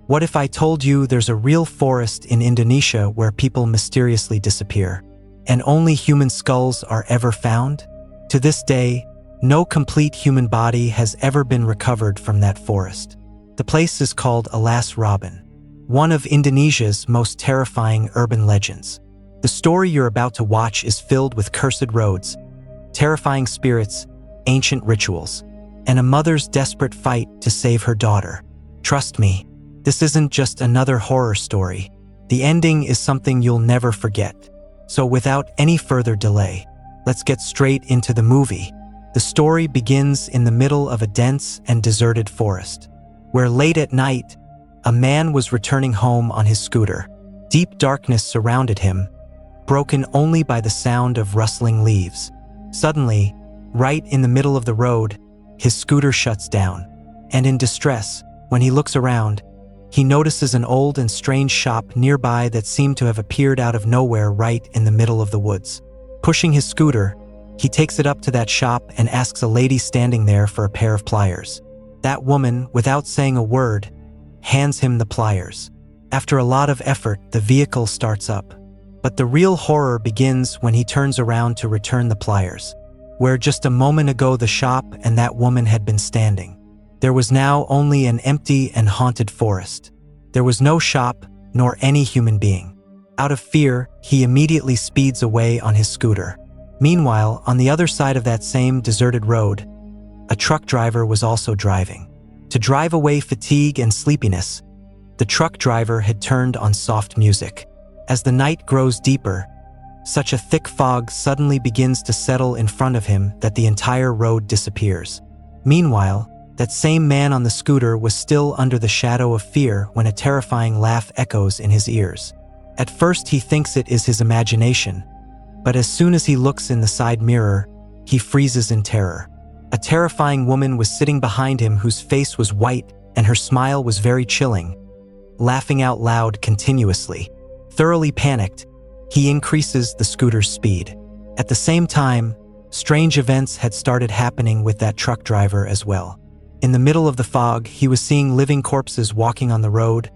What if I told you there's a real forest in Indonesia where people mysteriously disappear, and only human skulls are ever found? To this day, no complete human body has ever been recovered from that forest. The place is called Alas Roban, one of Indonesia's most terrifying urban legends. The story you're about to watch is filled with cursed roads, terrifying spirits, ancient rituals, and a mother's desperate fight to save her daughter. Trust me, this isn't just another horror story. The ending is something you'll never forget. So without any further delay, let's get straight into the movie. The story begins in the middle of a dense and deserted forest, where late at night, a man was returning home on his scooter. Deep darkness surrounded him, broken only by the sound of rustling leaves. Suddenly, right in the middle of the road, his scooter shuts down, and in distress, when he looks around, he notices an old and strange shop nearby that seemed to have appeared out of nowhere right in the middle of the woods. Pushing his scooter, he takes it up to that shop and asks a lady standing there for a pair of pliers. That woman, without saying a word, hands him the pliers. After a lot of effort, the vehicle starts up. But the real horror begins when he turns around to return the pliers, where just a moment ago the shop and that woman had been standing. There was now only an empty and haunted forest. There was no shop, nor any human being. Out of fear, he immediately speeds away on his scooter. Meanwhile, on the other side of that same deserted road, a truck driver was also driving. To drive away fatigue and sleepiness, the truck driver had turned on soft music. As the night grows deeper, such a thick fog suddenly begins to settle in front of him that the entire road disappears. Meanwhile, that same man on the scooter was still under the shadow of fear when a terrifying laugh echoes in his ears. At first he thinks it is his imagination, but as soon as he looks in the side mirror, he freezes in terror. A terrifying woman was sitting behind him whose face was white and her smile was very chilling, laughing out loud continuously. Thoroughly panicked, he increases the scooter's speed. At the same time, strange events had started happening with that truck driver as well. In the middle of the fog, he was seeing living corpses walking on the road,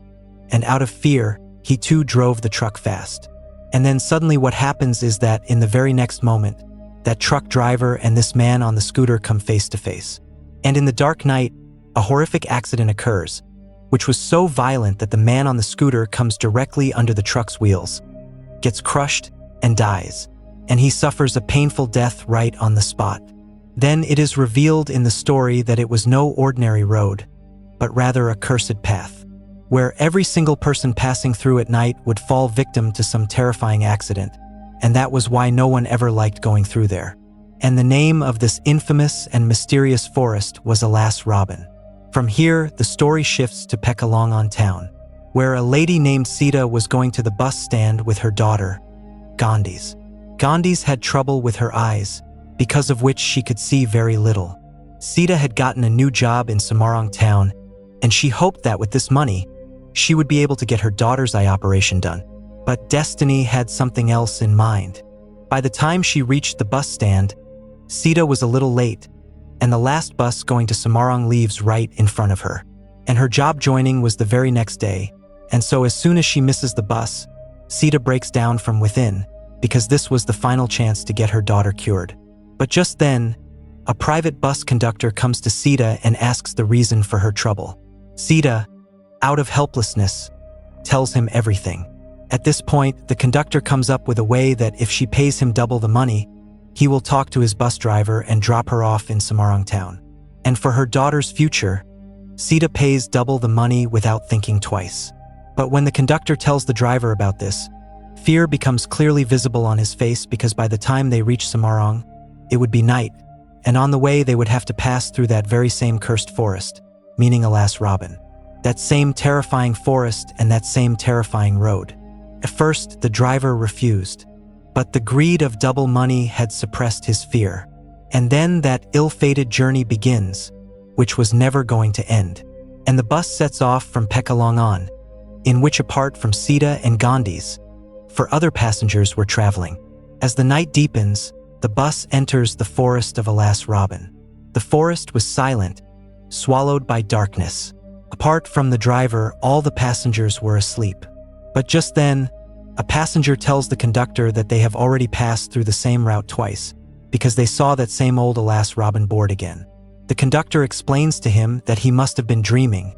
and out of fear, he too drove the truck fast. And then suddenly what happens is that in the very next moment, that truck driver and this man on the scooter come face to face. And in the dark night, a horrific accident occurs, which was so violent that the man on the scooter comes directly under the truck's wheels, gets crushed, and dies. And he suffers a painful death right on the spot. Then it is revealed in the story that it was no ordinary road, but rather a cursed path, where every single person passing through at night would fall victim to some terrifying accident, and that was why no one ever liked going through there. And the name of this infamous and mysterious forest was Alas Roban. From here, the story shifts to Pekalongan town, where a lady named Sita was going to the bus stand with her daughter, Gandhis. Gandhis had trouble with her eyes, because of which she could see very little. Sita had gotten a new job in Semarang town, and she hoped that with this money, she would be able to get her daughter's eye operation done. But destiny had something else in mind. By the time she reached the bus stand, Sita was a little late, and the last bus going to Semarang leaves right in front of her. And her job joining was the very next day, and so as soon as she misses the bus, Sita breaks down from within, because this was the final chance to get her daughter cured. But just then, a private bus conductor comes to Sita and asks the reason for her trouble. Sita, out of helplessness, tells him everything. At this point, the conductor comes up with a way that if she pays him double the money, he will talk to his bus driver and drop her off in Semarang town. And for her daughter's future, Sita pays double the money without thinking twice. But when the conductor tells the driver about this, fear becomes clearly visible on his face because by the time they reach Semarang, it would be night, and on the way they would have to pass through that very same cursed forest, meaning Alas Roban. That same terrifying forest and that same terrifying road. At first, the driver refused, but the greed of double money had suppressed his fear. And then that ill-fated journey begins, which was never going to end. And the bus sets off from Pekalongan, in which apart from Sita and Gandhis, for other passengers were traveling. As the night deepens, the bus enters the forest of Alas Roban. The forest was silent, swallowed by darkness. Apart from the driver, all the passengers were asleep. But just then, a passenger tells the conductor that they have already passed through the same route twice, because they saw that same old Alas Roban board again. The conductor explains to him that he must have been dreaming,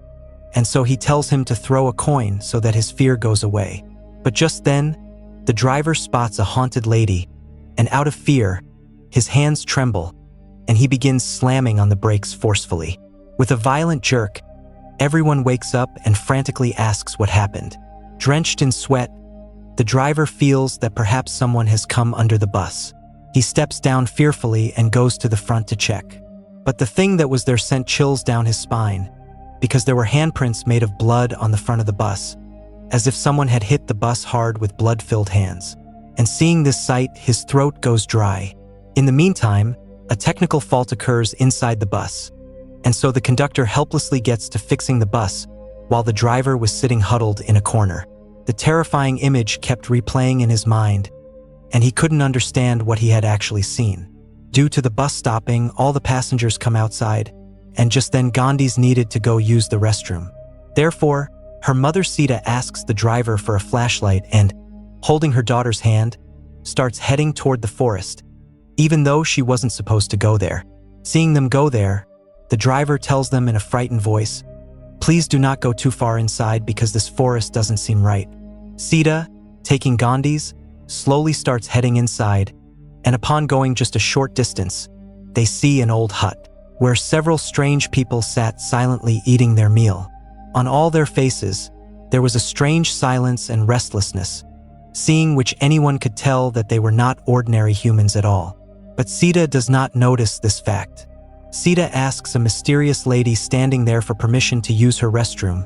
and so he tells him to throw a coin so that his fear goes away. But just then, the driver spots a haunted lady, and out of fear, his hands tremble, and he begins slamming on the brakes forcefully. With a violent jerk, everyone wakes up and frantically asks what happened. Drenched in sweat, the driver feels that perhaps someone has come under the bus. He steps down fearfully and goes to the front to check. But the thing that was there sent chills down his spine, because there were handprints made of blood on the front of the bus, as if someone had hit the bus hard with blood-filled hands. And seeing this sight, his throat goes dry. In the meantime, a technical fault occurs inside the bus, and so the conductor helplessly gets to fixing the bus while the driver was sitting huddled in a corner. The terrifying image kept replaying in his mind, and he couldn't understand what he had actually seen. Due to the bus stopping, all the passengers come outside, and just then Gandhi's needed to go use the restroom. Therefore, her mother Sita asks the driver for a flashlight and, holding her daughter's hand, starts heading toward the forest, even though she wasn't supposed to go there. Seeing them go there, the driver tells them in a frightened voice, "Please do not go too far inside because this forest doesn't seem right." Sita, taking Gandhi's, slowly starts heading inside, and upon going just a short distance, they see an old hut, where several strange people sat silently eating their meal. On all their faces, there was a strange silence and restlessness, seeing which anyone could tell that they were not ordinary humans at all. But Sita does not notice this fact. Sita asks a mysterious lady standing there for permission to use her restroom,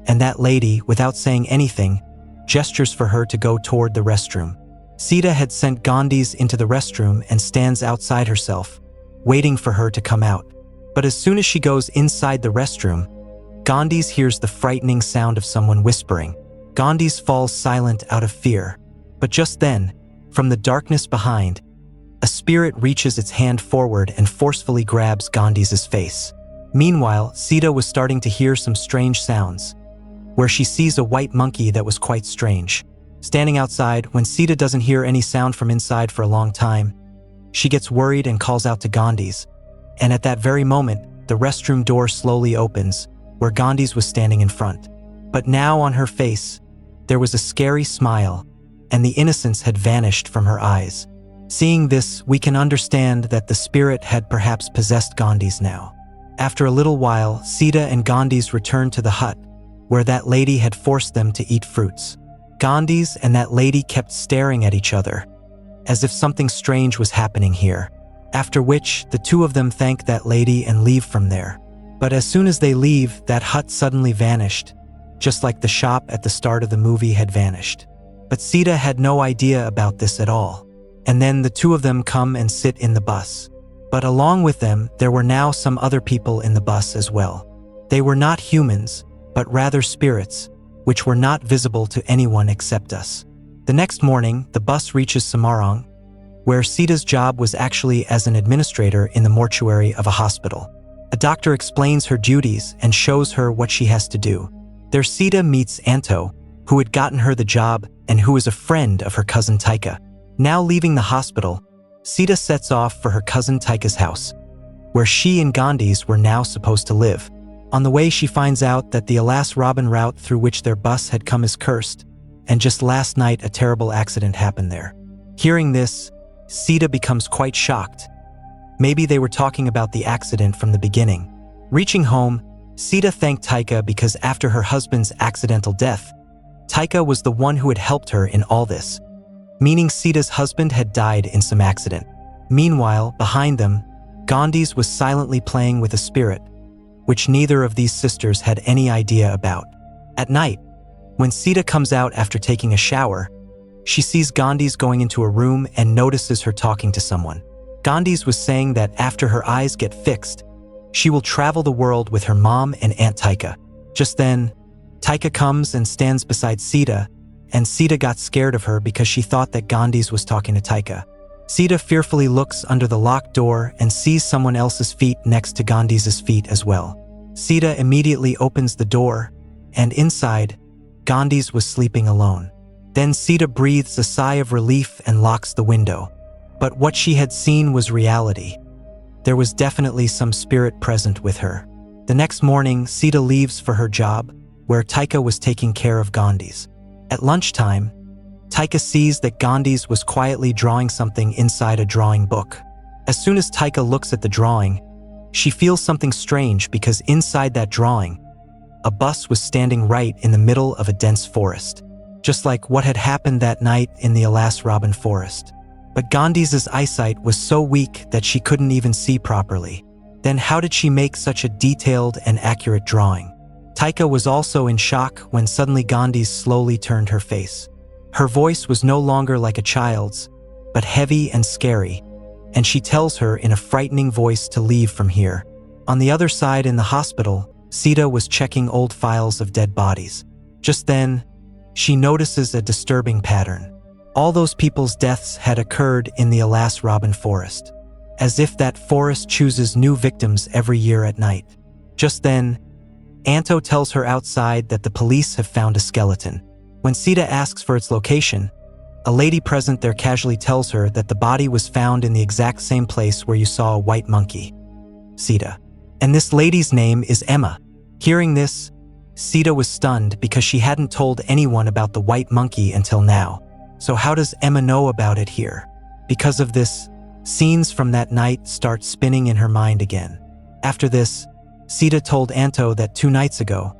and that lady, without saying anything, gestures for her to go toward the restroom. Sita had sent Gandhi's into the restroom and stands outside herself, waiting for her to come out. But as soon as she goes inside the restroom, Gandhi's hears the frightening sound of someone whispering. Gandhi's falls silent out of fear. But just then, from the darkness behind, a spirit reaches its hand forward and forcefully grabs Gandhi's face. Meanwhile, Sita was starting to hear some strange sounds, where she sees a white monkey that was quite strange. Standing outside, when Sita doesn't hear any sound from inside for a long time, she gets worried and calls out to Gandhi's. And at that very moment, the restroom door slowly opens, where Gandhi's was standing in front. But now on her face, there was a scary smile, and the innocence had vanished from her eyes. Seeing this, we can understand that the spirit had perhaps possessed Gandhi's now. After a little while, Sita and Gandhi's returned to the hut, where that lady had forced them to eat fruits. Gandhi's and that lady kept staring at each other, as if something strange was happening here, after which the two of them thank that lady and leave from there. But as soon as they leave, that hut suddenly vanished, just like the shop at the start of the movie had vanished. But Sita had no idea about this at all. And then the two of them come and sit in the bus. But along with them, there were now some other people in the bus as well. They were not humans, but rather spirits, which were not visible to anyone except us. The next morning, the bus reaches Semarang, where Sita's job was actually as an administrator in the mortuary of a hospital. A doctor explains her duties and shows her what she has to do. There Sita meets Anto, who had gotten her the job and who is a friend of her cousin Taika. Now leaving the hospital, Sita sets off for her cousin Taika's house, where she and Gandhi's were now supposed to live. On the way, she finds out that the Alas Roban route through which their bus had come is cursed, and just last night a terrible accident happened there. Hearing this, Sita becomes quite shocked. Maybe they were talking about the accident from the beginning. Reaching home, Sita thanked Taika because after her husband's accidental death, Taika was the one who had helped her in all this, meaning Sita's husband had died in some accident. Meanwhile, behind them, Gandhi's was silently playing with a spirit, which neither of these sisters had any idea about. At night, when Sita comes out after taking a shower, she sees Gandhi's going into a room and notices her talking to someone. Gandhi's was saying that after her eyes get fixed, she will travel the world with her mom and Aunt Taika. Just then, Taika comes and stands beside Sita, and Sita got scared of her because she thought that Gandhi's was talking to Taika. Sita fearfully looks under the locked door and sees someone else's feet next to Gandhi's feet as well. Sita immediately opens the door, and inside, Gandhis was sleeping alone. Then Sita breathes a sigh of relief and locks the window. But what she had seen was reality. There was definitely some spirit present with her. The next morning, Sita leaves for her job, where Taika was taking care of Gandhis. At lunchtime, Taika sees that Gandhis was quietly drawing something inside a drawing book. As soon as Taika looks at the drawing, she feels something strange because inside that drawing, a bus was standing right in the middle of a dense forest, just like what had happened that night in the Alas Roban Forest. But Gandhi's eyesight was so weak that she couldn't even see properly. Then how did she make such a detailed and accurate drawing? Taika was also in shock when suddenly Gandhis slowly turned her face. Her voice was no longer like a child's, but heavy and scary, and she tells her in a frightening voice to leave from here. On the other side in the hospital, Sita was checking old files of dead bodies. Just then, she notices a disturbing pattern. All those people's deaths had occurred in the Alas Roban Forest, as if that forest chooses new victims every year at night. Just then, Anto tells her outside that the police have found a skeleton. When Sita asks for its location, a lady present there casually tells her that the body was found in the exact same place where you saw a white monkey. Sita. And this lady's name is Emma. Hearing this, Sita was stunned because she hadn't told anyone about the white monkey until now. So how does Emma know about it here? Because of this, scenes from that night start spinning in her mind again. After this, Sita told Anto that 2 nights ago,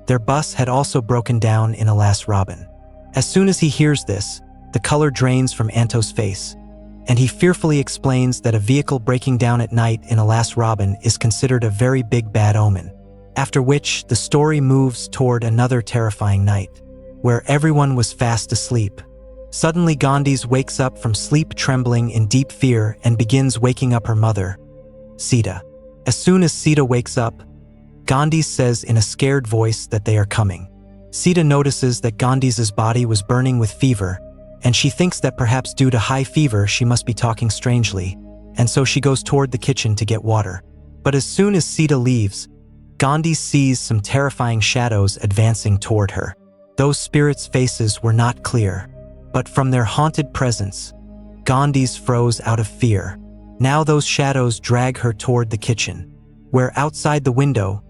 their bus had also broken down in Alas Roban. As soon as he hears this, the color drains from Anto's face, and he fearfully explains that a vehicle breaking down at night in Alas Roban is considered a very big bad omen. After which, the story moves toward another terrifying night, where everyone was fast asleep. Suddenly Gandhis wakes up from sleep trembling in deep fear and begins waking up her mother, Sita. As soon as Sita wakes up, Gandhis says in a scared voice that they are coming. Sita notices that Gandhis' body was burning with fever, and she thinks that perhaps due to high fever she must be talking strangely, and so she goes toward the kitchen to get water. But as soon as Sita leaves, Gandhi sees some terrifying shadows advancing toward her. Those spirits' faces were not clear, but from their haunted presence, Gandhis froze out of fear. Now those shadows drag her toward the kitchen, where outside the window,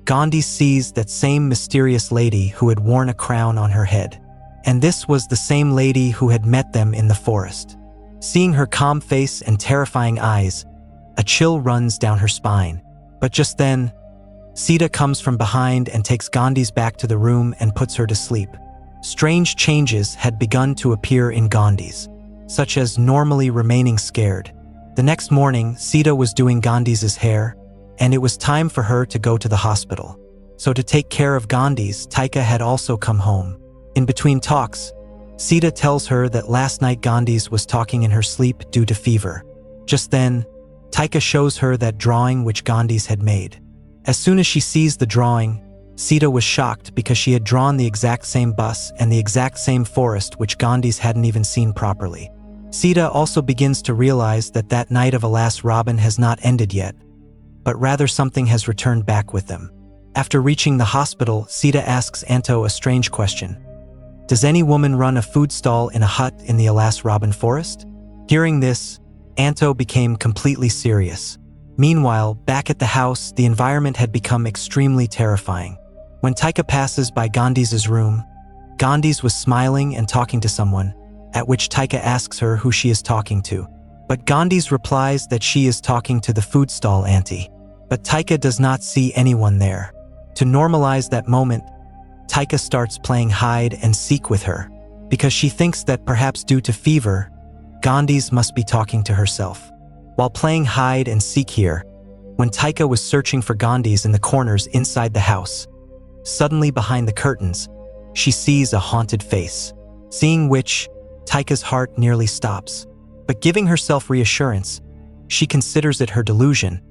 Gandhi sees that same mysterious lady who had worn a crown on her head. And this was the same lady who had met them in the forest. Seeing her calm face and terrifying eyes, a chill runs down her spine. But just then, Sita comes from behind and takes Gandhi's back to the room and puts her to sleep. Strange changes had begun to appear in Gandhi's, such as normally remaining scared. The next morning, Sita was doing Gandhi's hair, and it was time for her to go to the hospital. So to take care of Gandhi's, Taika had also come home. In between talks, Sita tells her that last night Gandhi's was talking in her sleep due to fever. Just then, Taika shows her that drawing which Gandhi's had made. As soon as she sees the drawing, Sita was shocked because she had drawn the exact same bus and the exact same forest which Gandhi's hadn't even seen properly. Sita also begins to realize that that night of Alas Roban has not ended yet, but rather something has returned back with them. After reaching the hospital, Sita asks Anto a strange question. Does any woman run a food stall in a hut in the Alas Roban Forest? Hearing this, Anto became completely serious. Meanwhile, back at the house, the environment had become extremely terrifying. When Taika passes by Gandhi's room, Gandhi's was smiling and talking to someone, at which Taika asks her who she is talking to. But Gandhi's replies that she is talking to the food stall auntie. But Taika does not see anyone there. To normalize that moment, Taika starts playing hide and seek with her, because she thinks that perhaps due to fever, Gandhi's must be talking to herself. While playing hide and seek here, when Taika was searching for Gandhi's in the corners inside the house, suddenly behind the curtains, she sees a haunted face, seeing which, Taika's heart nearly stops. But giving herself reassurance, she considers it her delusion,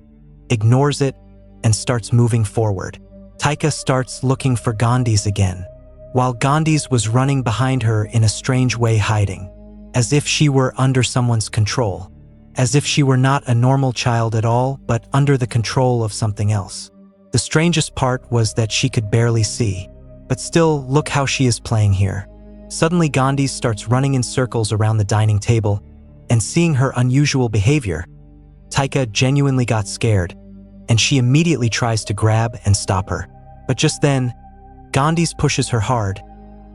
ignores it, and starts moving forward. Taika starts looking for Gandhi's again, while Gandhi's was running behind her in a strange way, hiding, as if she were under someone's control, as if she were not a normal child at all, but under the control of something else. The strangest part was that she could barely see. But still, look how she is playing here. Suddenly Gandhi starts running in circles around the dining table, and seeing her unusual behavior, Taika genuinely got scared, and she immediately tries to grab and stop her. But just then, Gandhi pushes her hard,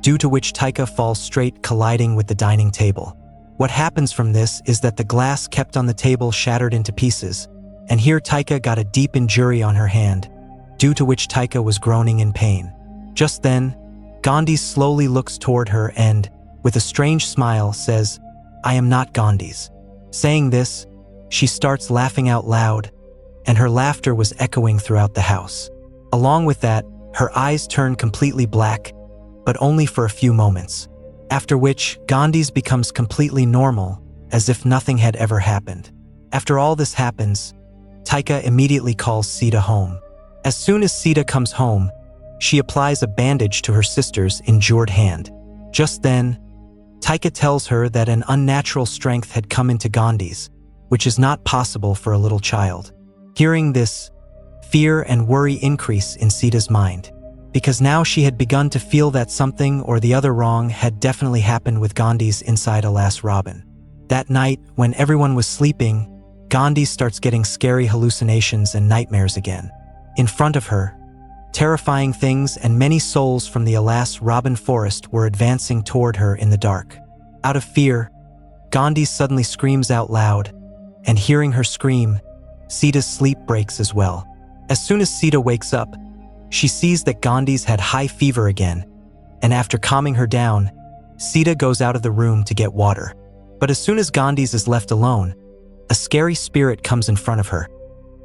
due to which Taika falls straight, colliding with the dining table. What happens from this is that the glass kept on the table shattered into pieces, and here Taika got a deep injury on her hand, due to which Taika was groaning in pain. Just then, Gandhi slowly looks toward her and, with a strange smile, says, "I am not Gandhi's." Saying this, she starts laughing out loud, and her laughter was echoing throughout the house. Along with that, her eyes turn completely black, but only for a few moments, after which Gandhi's becomes completely normal, as if nothing had ever happened. After all this happens, Taika immediately calls Sita home. As soon as Sita comes home, she applies a bandage to her sister's injured hand. Just then, Taika tells her that an unnatural strength had come into Gandhi's, which is not possible for a little child. Hearing this, fear and worry increase in Sita's mind, because now she had begun to feel that something or the other wrong had definitely happened with Gandhi's inside Alas Roban. That night, when everyone was sleeping, Gandhi starts getting scary hallucinations and nightmares again. In front of her, terrifying things and many souls from the Alas Roban Forest were advancing toward her in the dark. Out of fear, Gandhi suddenly screams out loud, and hearing her scream, Sita's sleep breaks as well. As soon as Sita wakes up, she sees that Gandhi's had high fever again, and after calming her down, Sita goes out of the room to get water. But as soon as Gandhi's is left alone, a scary spirit comes in front of her,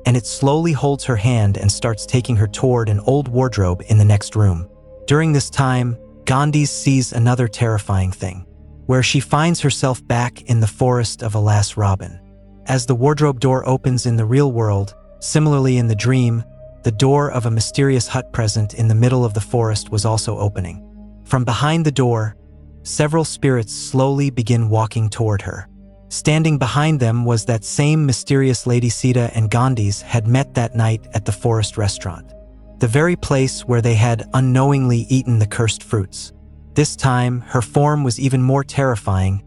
and it slowly holds her hand and starts taking her toward an old wardrobe in the next room. During this time, Gandhi sees another terrifying thing, where she finds herself back in the forest of Alas Roban. As the wardrobe door opens in the real world, similarly in the dream, the door of a mysterious hut present in the middle of the forest was also opening. From behind the door, several spirits slowly begin walking toward her. Standing behind them was that same mysterious lady Sita and Gandhi's had met that night at the forest restaurant, the very place where they had unknowingly eaten the cursed fruits. This time, her form was even more terrifying,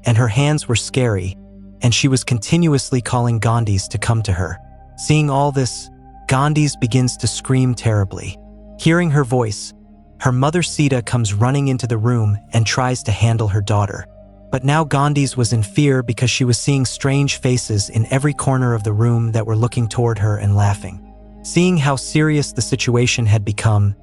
and her hands were scary, and she was continuously calling Gandhi's to come to her. Seeing all this, Gandhi's begins to scream terribly. Hearing her voice, her mother Sita comes running into the room and tries to handle her daughter. But now Gandhi's was in fear because she was seeing strange faces in every corner of the room that were looking toward her and laughing. Seeing how serious the situation had become,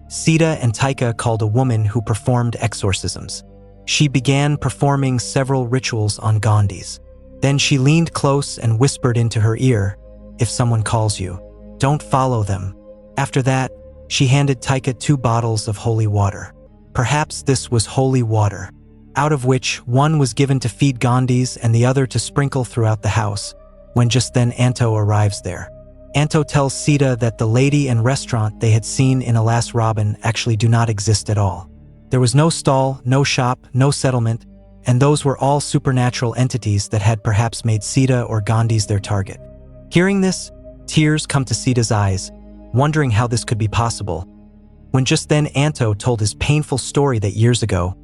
Sita and Taika called a woman who performed exorcisms. She began performing several rituals on Gandhi's. Then she leaned close and whispered into her ear, "If someone calls you, don't follow them." After that, she handed Taika 2 bottles of holy water. Perhaps this was holy water, out of which one was given to feed Gandhi's and the other to sprinkle throughout the house, when just then Anto arrives there. Anto tells Sita that the lady and restaurant they had seen in Alas Roban actually do not exist at all. There was no stall, no shop, no settlement, and those were all supernatural entities that had perhaps made Sita or Gandhi's their target. Hearing this, tears come to Sita's eyes, wondering how this could be possible, when just then Anto told his painful story that years ago,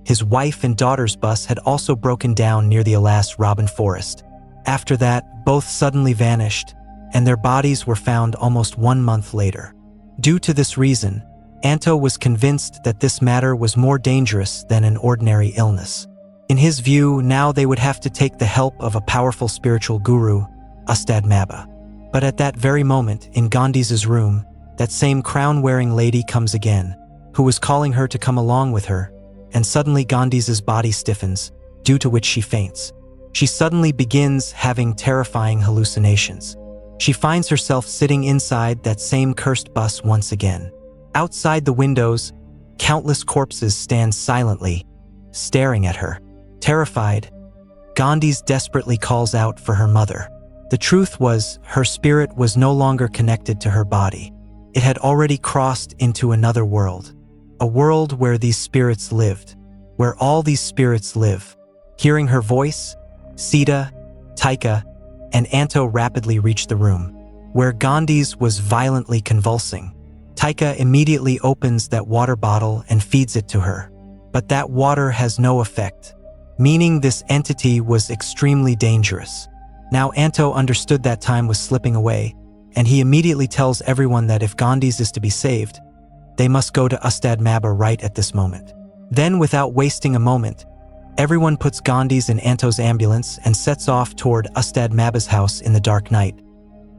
his wife and daughter's bus had also broken down near the Alas Roban Forest. After that, both suddenly vanished, and their bodies were found almost 1 month later. Due to this reason, Anto was convinced that this matter was more dangerous than an ordinary illness. In his view, now they would have to take the help of a powerful spiritual guru, Ustad Maba. But at that very moment, in Gandhi's room, that same crown-wearing lady comes again, who was calling her to come along with her, and suddenly Gandhi's body stiffens, due to which she faints. She suddenly begins having terrifying hallucinations. She finds herself sitting inside that same cursed bus once again. Outside the windows, countless corpses stand silently, staring at her. Terrified, Gandhi's desperately calls out for her mother. The truth was, her spirit was no longer connected to her body. It had already crossed into another world, a world where these spirits lived, where all these spirits live. Hearing her voice, Sita, Taika, and Anto rapidly reached the room. where Gandhi's was violently convulsing. Taika immediately opens that water bottle and feeds it to her. But that water has no effect, meaning this entity was extremely dangerous. Now Anto understood that time was slipping away, and he immediately tells everyone that if Gandhi's is to be saved, they must go to Ustad Maba right at this moment. Then, without wasting a moment, everyone puts Gandhi's in Anto's ambulance and sets off toward Ustad Maba's house in the dark night,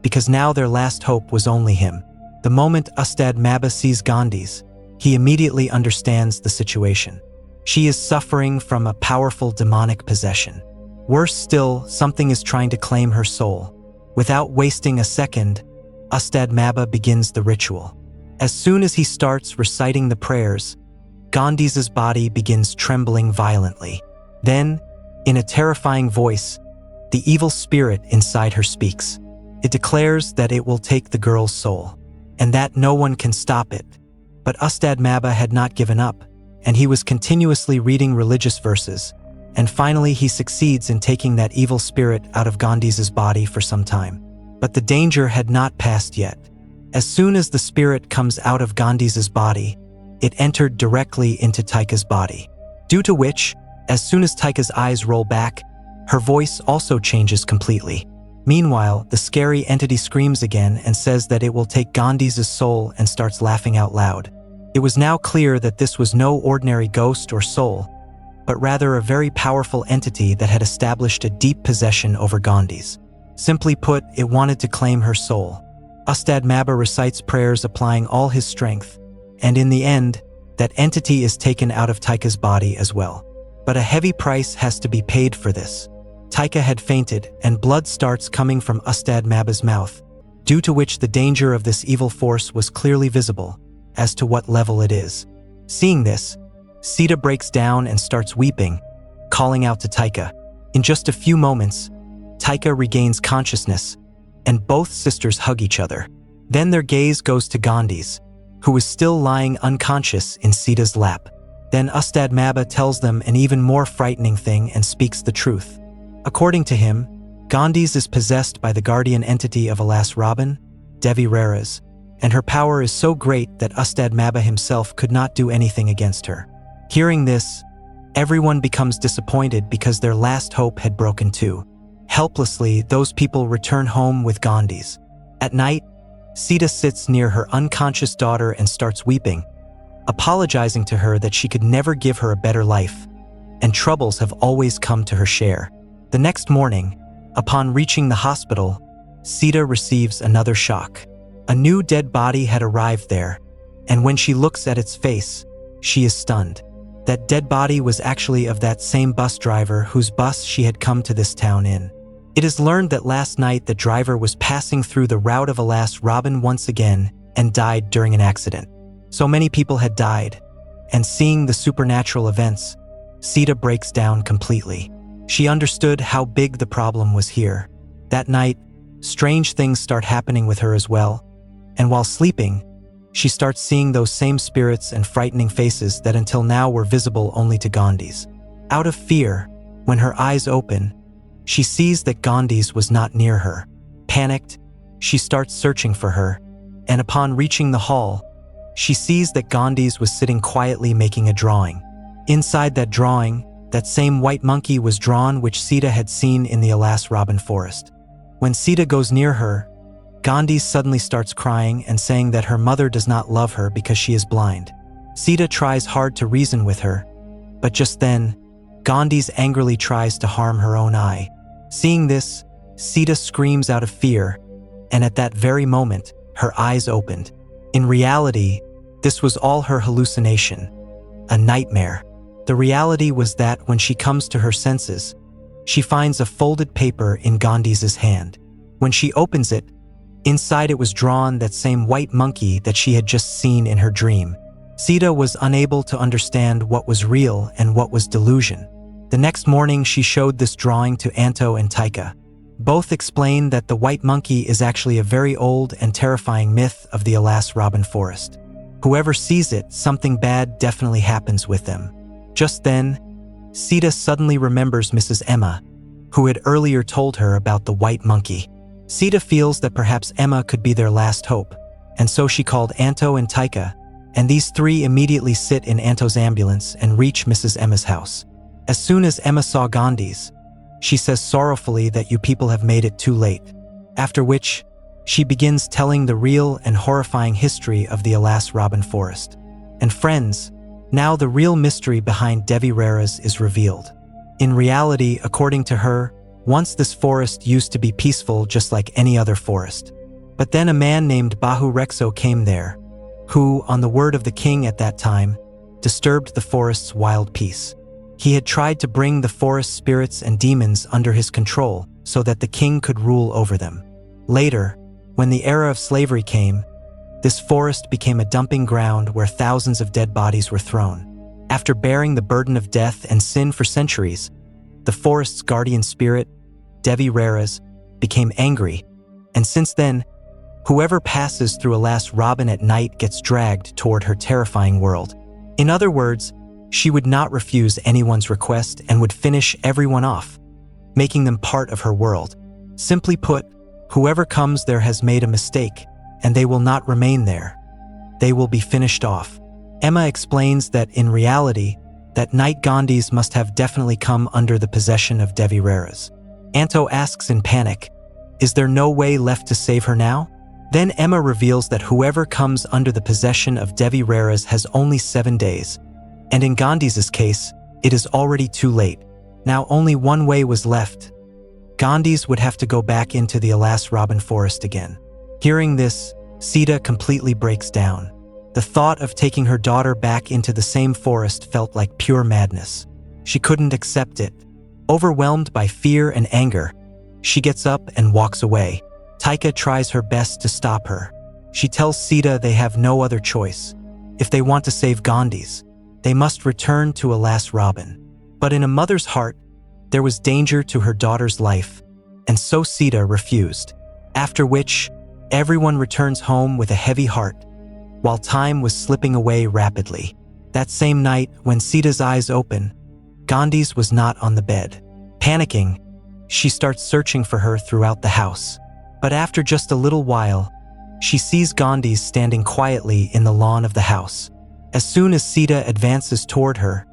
because now their last hope was only him. The moment Ustad Maba sees Gandhi's, he immediately understands the situation. She is suffering from a powerful demonic possession. Worse still, something is trying to claim her soul. Without wasting a second, Ustad Maba begins the ritual. As soon as he starts reciting the prayers, Gandhi's body begins trembling violently. Then, in a terrifying voice, the evil spirit inside her speaks. It declares that it will take the girl's soul, and that no one can stop it. But Ustad Maba had not given up, and he was continuously reading religious verses, and finally he succeeds in taking that evil spirit out of Gandhi's body for some time. But the danger had not passed yet. As soon as the spirit comes out of Gandhi's body, it entered directly into Taika's body, due to which, as soon as Taika's eyes roll back, her voice also changes completely. Meanwhile, the scary entity screams again and says that it will take Gandhi's soul and starts laughing out loud. It was now clear that this was no ordinary ghost or soul, but rather a very powerful entity that had established a deep possession over Gandhi's. Simply put, it wanted to claim her soul. Ustad Maba recites prayers applying all his strength, and in the end, that entity is taken out of Taika's body as well. But a heavy price has to be paid for this. Taika had fainted, and blood starts coming from Ustad Maba's mouth, due to which the danger of this evil force was clearly visible as to what level it is. Seeing this, Sita breaks down and starts weeping, calling out to Taika. In just a few moments, Taika regains consciousness, and both sisters hug each other. Then their gaze goes to Gandhi's, who is still lying unconscious in Sita's lap. Then Ustad Maba tells them an even more frightening thing and speaks the truth. According to him, Gandhi's is possessed by the guardian entity of Alas Roban, Devi Raras, and her power is so great that Ustad Maba himself could not do anything against her. Hearing this, everyone becomes disappointed because their last hope had broken too. Helplessly, those people return home with Gandhi's. At night, Sita sits near her unconscious daughter and starts weeping, apologizing to her that she could never give her a better life, and troubles have always come to her share. The next morning, upon reaching the hospital, Sita receives another shock. A new dead body had arrived there, and when she looks at its face, she is stunned. That dead body was actually of that same bus driver whose bus she had come to this town in. It is learned that last night the driver was passing through the route of Alas Roban once again and died during an accident. So many people had died, and seeing the supernatural events, Sita breaks down completely. She understood how big the problem was here. That night, strange things start happening with her as well, and while sleeping, she starts seeing those same spirits and frightening faces that until now were visible only to Gandhi's. Out of fear, when her eyes open, she sees that Gandhi's was not near her. Panicked, she starts searching for her, and upon reaching the hall, she sees that Gandhi's was sitting quietly making a drawing. Inside that drawing, that same white monkey was drawn which Sita had seen in the Alas Roban Forest. When Sita goes near her, Gandhi suddenly starts crying and saying that her mother does not love her because she is blind. Sita tries hard to reason with her, but just then, Gandhi's angrily tries to harm her own eye. Seeing this, Sita screams out of fear, and at that very moment, her eyes opened. In reality, this was all her hallucination, a nightmare. The reality was that when she comes to her senses, she finds a folded paper in Gandhi's hand. When she opens it, inside it was drawn that same white monkey that she had just seen in her dream. Sita was unable to understand what was real and what was delusion. The next morning, she showed this drawing to Anto and Taika. Both explained that the white monkey is actually a very old and terrifying myth of the Alas Roban Forest. Whoever sees it, something bad definitely happens with them. Just then, Sita suddenly remembers Mrs. Emma, who had earlier told her about the white monkey. Sita feels that perhaps Emma could be their last hope, and so she called Anto and Taika, and these three immediately sit in Anto's ambulance and reach Mrs. Emma's house. As soon as Emma saw Gandhi's, she says sorrowfully that you people have made it too late, after which she begins telling the real and horrifying history of the Alas Roban Forest. And friends, now the real mystery behind Devi Raras is revealed. In reality, according to her, once this forest used to be peaceful just like any other forest. But then a man named Bahu Rekso came there, who, on the word of the king at that time, disturbed the forest's wild peace. He had tried to bring the forest spirits and demons under his control so that the king could rule over them. Later, when the era of slavery came, this forest became a dumping ground where thousands of dead bodies were thrown. After bearing the burden of death and sin for centuries, the forest's guardian spirit, Devi Raras, became angry, and since then, whoever passes through Alas Roban at night gets dragged toward her terrifying world. In other words, she would not refuse anyone's request and would finish everyone off, making them part of her world. Simply put, whoever comes there has made a mistake, and they will not remain there. They will be finished off. Emma explains that in reality, that night Gandhis must have definitely come under the possession of Devi Raras. Anto asks in panic, is there no way left to save her now? Then Emma reveals that whoever comes under the possession of Devi Raras has only 7 days, and in Gandhi's case, it is already too late. Now only one way was left. Gandhis would have to go back into the Alas Roban Forest again. Hearing this, Sita completely breaks down. The thought of taking her daughter back into the same forest felt like pure madness. She couldn't accept it. Overwhelmed by fear and anger, she gets up and walks away. Taika tries her best to stop her. She tells Sita they have no other choice. If they want to save Gandhis, they must return to Alas Roban. But in a mother's heart, there was danger to her daughter's life, and so Sita refused. After which, everyone returns home with a heavy heart, while time was slipping away rapidly. That same night, when Sita's eyes open, Gandhi's was not on the bed. Panicking, she starts searching for her throughout the house. But after just a little while, she sees Gandhi's standing quietly in the lawn of the house. As soon as Sita advances toward her,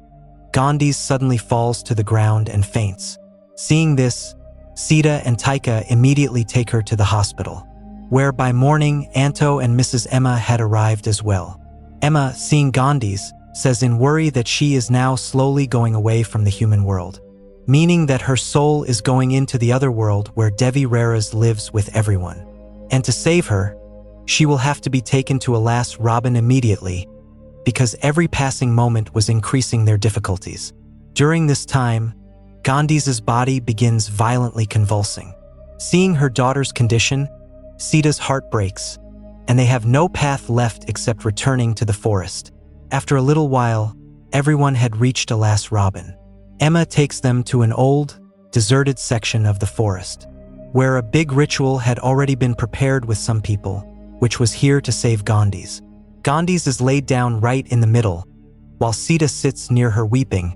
Gandhi's suddenly falls to the ground and faints. Seeing this, Sita and Taika immediately take her to the hospital, where by morning Anto and Mrs. Emma had arrived as well. Emma, seeing Gandhi's, says in worry that she is now slowly going away from the human world, meaning that her soul is going into the other world where Devi Raras lives with everyone. And to save her, she will have to be taken to Alas Roban immediately, because every passing moment was increasing their difficulties. During this time, Gandhi's body begins violently convulsing. Seeing her daughter's condition, Sita's heart breaks, and they have no path left except returning to the forest. After a little while, everyone had reached Alas Roban. Emma takes them to an old, deserted section of the forest, where a big ritual had already been prepared with some people, which was here to save Gandhi's. Gandhi's is laid down right in the middle, while Sita sits near her weeping,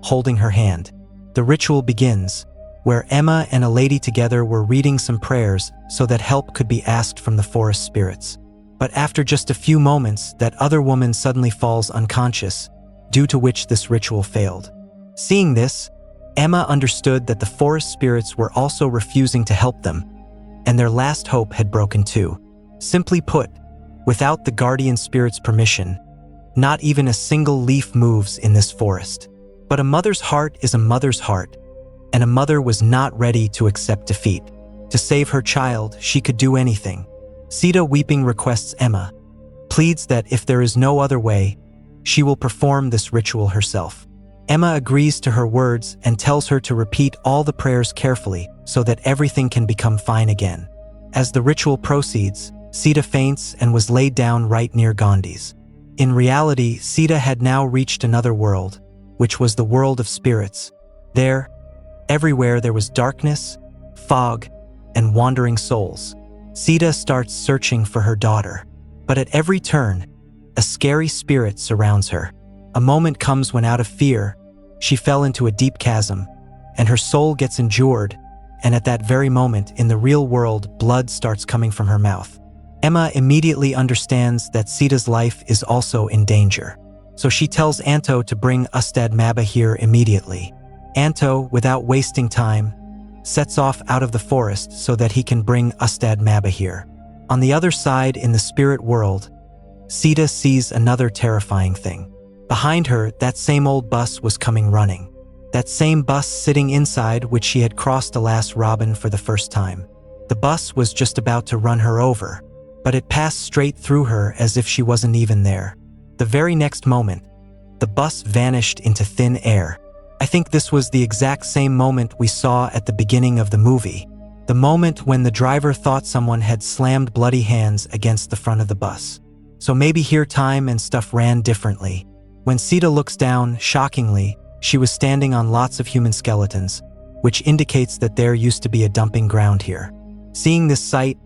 holding her hand. The ritual begins, where Emma and a lady together were reading some prayers so that help could be asked from the forest spirits. But after just a few moments, that other woman suddenly falls unconscious, due to which this ritual failed. Seeing this, Emma understood that the forest spirits were also refusing to help them, and their last hope had broken too. Simply put, without the guardian spirit's permission, not even a single leaf moves in this forest. But a mother's heart is a mother's heart, and a mother was not ready to accept defeat. To save her child, she could do anything. Sita, weeping, requests Emma, pleads that if there is no other way, she will perform this ritual herself. Emma agrees to her words and tells her to repeat all the prayers carefully so that everything can become fine again. As the ritual proceeds, Sita faints and was laid down right near Gandhi's. In reality, Sita had now reached another world, which was the world of spirits. There, everywhere there was darkness, fog, and wandering souls. Sita starts searching for her daughter, but at every turn, a scary spirit surrounds her. A moment comes when, out of fear, she fell into a deep chasm, and her soul gets injured, and at that very moment, in the real world, blood starts coming from her mouth. Emma immediately understands that Sita's life is also in danger. So she tells Anto to bring Ustad Maba here immediately. Anto, without wasting time, sets off out of the forest so that he can bring Ustad Maba here. On the other side, in the spirit world, Sita sees another terrifying thing. Behind her, that same old bus was coming running. That same bus sitting inside which she had crossed Alas Roban for the first time. The bus was just about to run her over, but it passed straight through her as if she wasn't even there. The very next moment, the bus vanished into thin air. I think this was the exact same moment we saw at the beginning of the movie. The moment when the driver thought someone had slammed bloody hands against the front of the bus. So maybe here time and stuff ran differently. When Sita looks down, shockingly, she was standing on lots of human skeletons, which indicates that there used to be a dumping ground here. Seeing this sight,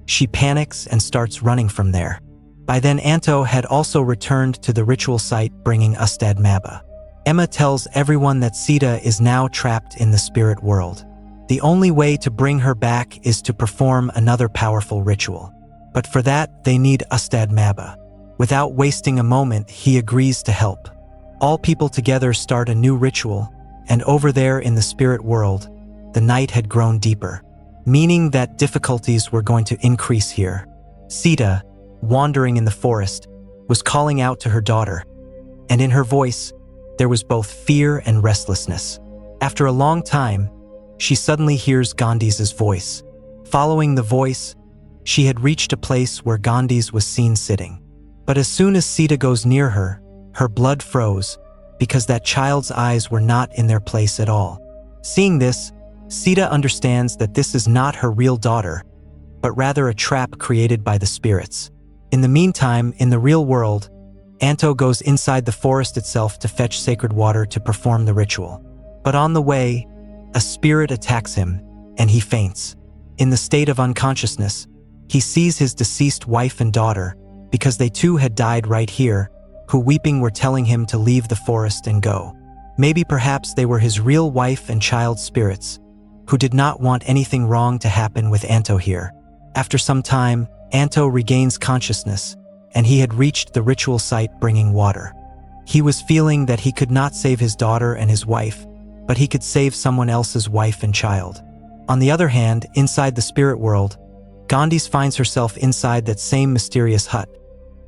she panics and starts running from there. By then, Anto had also returned to the ritual site bringing Ustad Maba. Emma tells everyone that Sita is now trapped in the spirit world. The only way to bring her back is to perform another powerful ritual. But for that, they need Ustad Maba. Without wasting a moment, he agrees to help. All people together start a new ritual, and over there in the spirit world, the night had grown deeper, meaning that difficulties were going to increase here. Sita, wandering in the forest, was calling out to her daughter, and in her voice, there was both fear and restlessness. After a long time, she suddenly hears Gandhi's voice. Following the voice, she had reached a place where Gandhi's was seen sitting. But as soon as Sita goes near her, her blood froze, because that child's eyes were not in their place at all. Seeing this, Sita understands that this is not her real daughter, but rather a trap created by the spirits. In the meantime, in the real world, Anto goes inside the forest itself to fetch sacred water to perform the ritual. But on the way, a spirit attacks him, and he faints. In the state of unconsciousness, he sees his deceased wife and daughter, because they too had died right here, who weeping were telling him to leave the forest and go. Maybe perhaps they were his real wife and child spirits, who did not want anything wrong to happen with Anto here. After some time, Anto regains consciousness, and he had reached the ritual site bringing water. He was feeling that he could not save his daughter and his wife, but he could save someone else's wife and child. On the other hand, inside the spirit world, Gandhi's finds herself inside that same mysterious hut,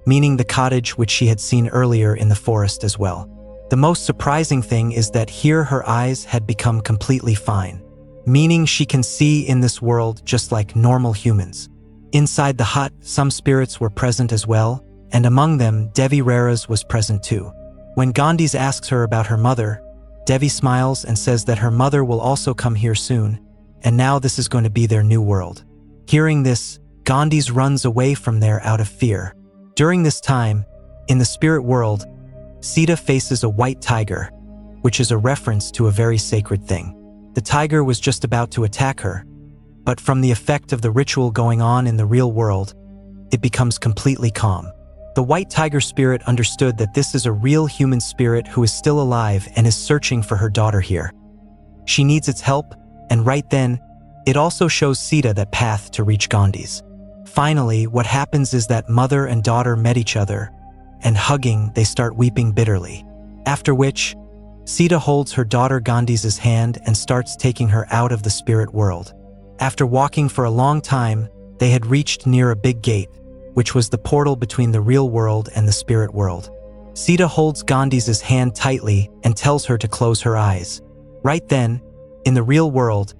meaning the cottage which she had seen earlier in the forest as well. The most surprising thing is that here her eyes had become completely fine, meaning she can see in this world just like normal humans. Inside the hut, some spirits were present as well, and among them, Devi Raras was present too. When Gandhi's asks her about her mother, Devi smiles and says that her mother will also come here soon, and now this is going to be their new world. Hearing this, Gandhi's runs away from there out of fear. During this time, in the spirit world, Sita faces a white tiger, which is a reference to a very sacred thing. The tiger was just about to attack her, but from the effect of the ritual going on in the real world, it becomes completely calm. The white tiger spirit understood that this is a real human spirit who is still alive and is searching for her daughter here. She needs its help, and right then, it also shows Sita that path to reach Gandhi's. Finally, what happens is that mother and daughter met each other, and hugging, they start weeping bitterly. After which, Sita holds her daughter Gandhi's hand and starts taking her out of the spirit world. After walking for a long time, they had reached near a big gate, which was the portal between the real world and the spirit world. Sita holds Gandhi's hand tightly and tells her to close her eyes. Right then, in the real world,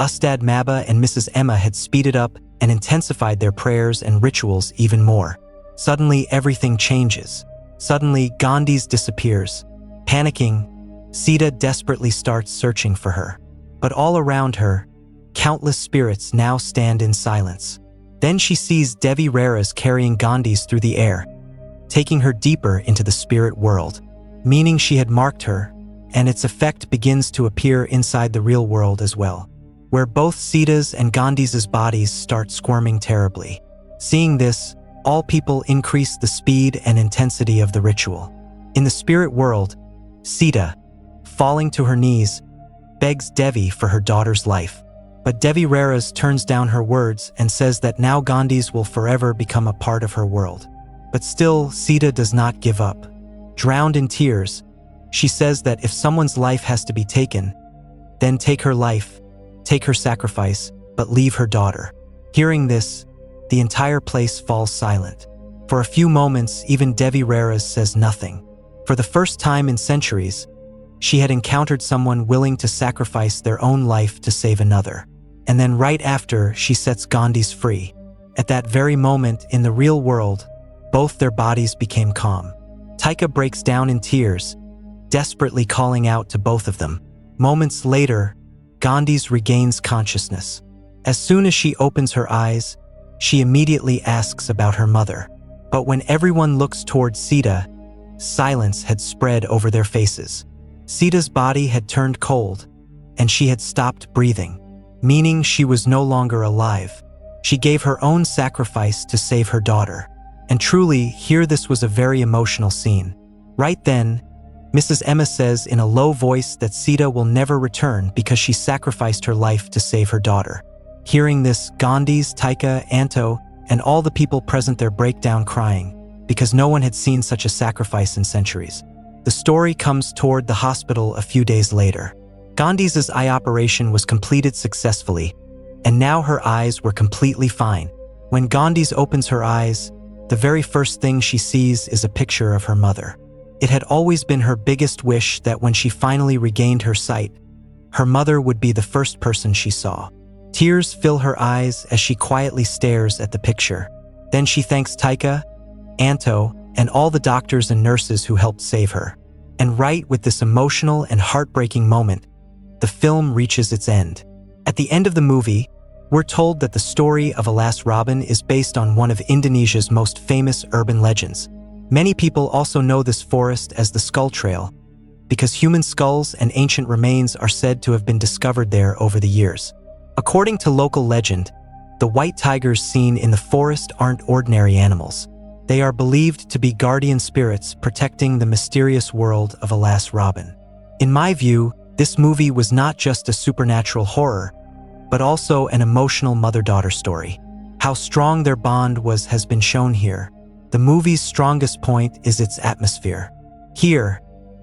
Ustad Maba and Mrs. Emma had speeded up and intensified their prayers and rituals even more. Suddenly, everything changes. Suddenly, Gandhi's disappears. Panicking, Sita desperately starts searching for her. But all around her, countless spirits now stand in silence. Then she sees Devi Raras carrying Gandhi's through the air, taking her deeper into the spirit world, meaning she had marked her, and its effect begins to appear inside the real world as well, where both Sita's and Gandhi's bodies start squirming terribly. Seeing this, all people increase the speed and intensity of the ritual. In the spirit world, Sita, falling to her knees, begs Devi for her daughter's life. But Devi Reras turns down her words and says that now Gandhis will forever become a part of her world. But still, Sita does not give up. Drowned in tears, she says that if someone's life has to be taken, then take her life, take her sacrifice, but leave her daughter. Hearing this, the entire place falls silent. For a few moments, even Devi Reras says nothing. For the first time in centuries, she had encountered someone willing to sacrifice their own life to save another. And then right after, she sets Gandhis free. At that very moment, in the real world, both their bodies became calm. Taika breaks down in tears, desperately calling out to both of them. Moments later, Gandhis regains consciousness. As soon as she opens her eyes, she immediately asks about her mother. But when everyone looks towards Sita, silence had spread over their faces. Sita's body had turned cold, and she had stopped breathing, meaning she was no longer alive. She gave her own sacrifice to save her daughter. And truly, here this was a very emotional scene. Right then, Mrs. Emma says in a low voice that Sita will never return because she sacrificed her life to save her daughter. Hearing this, Gandhis, Taika, Anto, and all the people present there break down crying, because no one had seen such a sacrifice in centuries. The story comes toward the hospital a few days later. Gandhi's eye operation was completed successfully, and now her eyes were completely fine. When Gandhis opens her eyes, the very first thing she sees is a picture of her mother. It had always been her biggest wish that when she finally regained her sight, her mother would be the first person she saw. Tears fill her eyes as she quietly stares at the picture. Then she thanks Taika, Anto, and all the doctors and nurses who helped save her. And right with this emotional and heartbreaking moment, the film reaches its end. At the end of the movie, we're told that the story of Alas Roban is based on one of Indonesia's most famous urban legends. Many people also know this forest as the Skull Trail, because human skulls and ancient remains are said to have been discovered there over the years. According to local legend, the white tigers seen in the forest aren't ordinary animals. They are believed to be guardian spirits protecting the mysterious world of Alas Roban. In my view, this movie was not just a supernatural horror, but also an emotional mother-daughter story. How strong their bond was has been shown here. The movie's strongest point is its atmosphere. Here,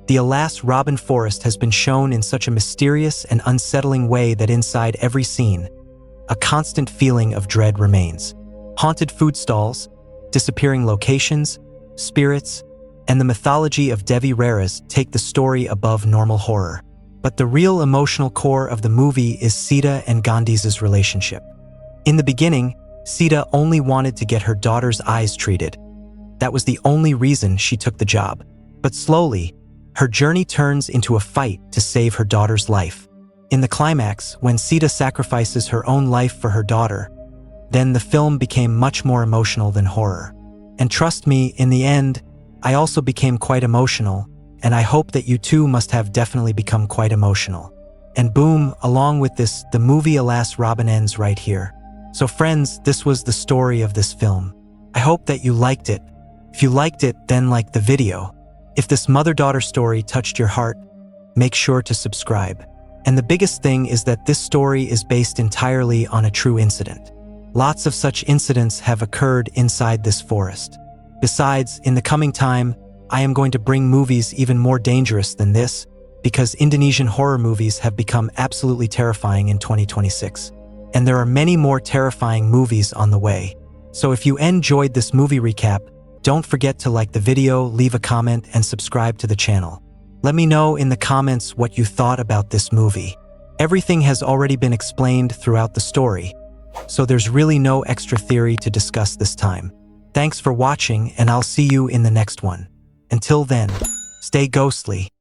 the Alas Roban Forest has been shown in such a mysterious and unsettling way that inside every scene, a constant feeling of dread remains. Haunted food stalls, disappearing locations, spirits, and the mythology of Devi Reras take the story above normal horror. But the real emotional core of the movie is Sita and Gandhis' relationship. In the beginning, Sita only wanted to get her daughter's eyes treated. That was the only reason she took the job. But slowly, her journey turns into a fight to save her daughter's life. In the climax, when Sita sacrifices her own life for her daughter, then the film became much more emotional than horror. And trust me, in the end, I also became quite emotional, and I hope that you too must have definitely become quite emotional. And boom, along with this, the movie Alas Roban ends right here. So friends, this was the story of this film. I hope that you liked it. If you liked it, then like the video. If this mother-daughter story touched your heart, make sure to subscribe. And the biggest thing is that this story is based entirely on a true incident. Lots of such incidents have occurred inside this forest. Besides, in the coming time, I am going to bring movies even more dangerous than this, because Indonesian horror movies have become absolutely terrifying in 2026. And there are many more terrifying movies on the way. So if you enjoyed this movie recap, don't forget to like the video, leave a comment, and subscribe to the channel. Let me know in the comments what you thought about this movie. Everything has already been explained throughout the story, so there's really no extra theory to discuss this time. Thanks for watching, and I'll see you in the next one. Until then, stay ghostly.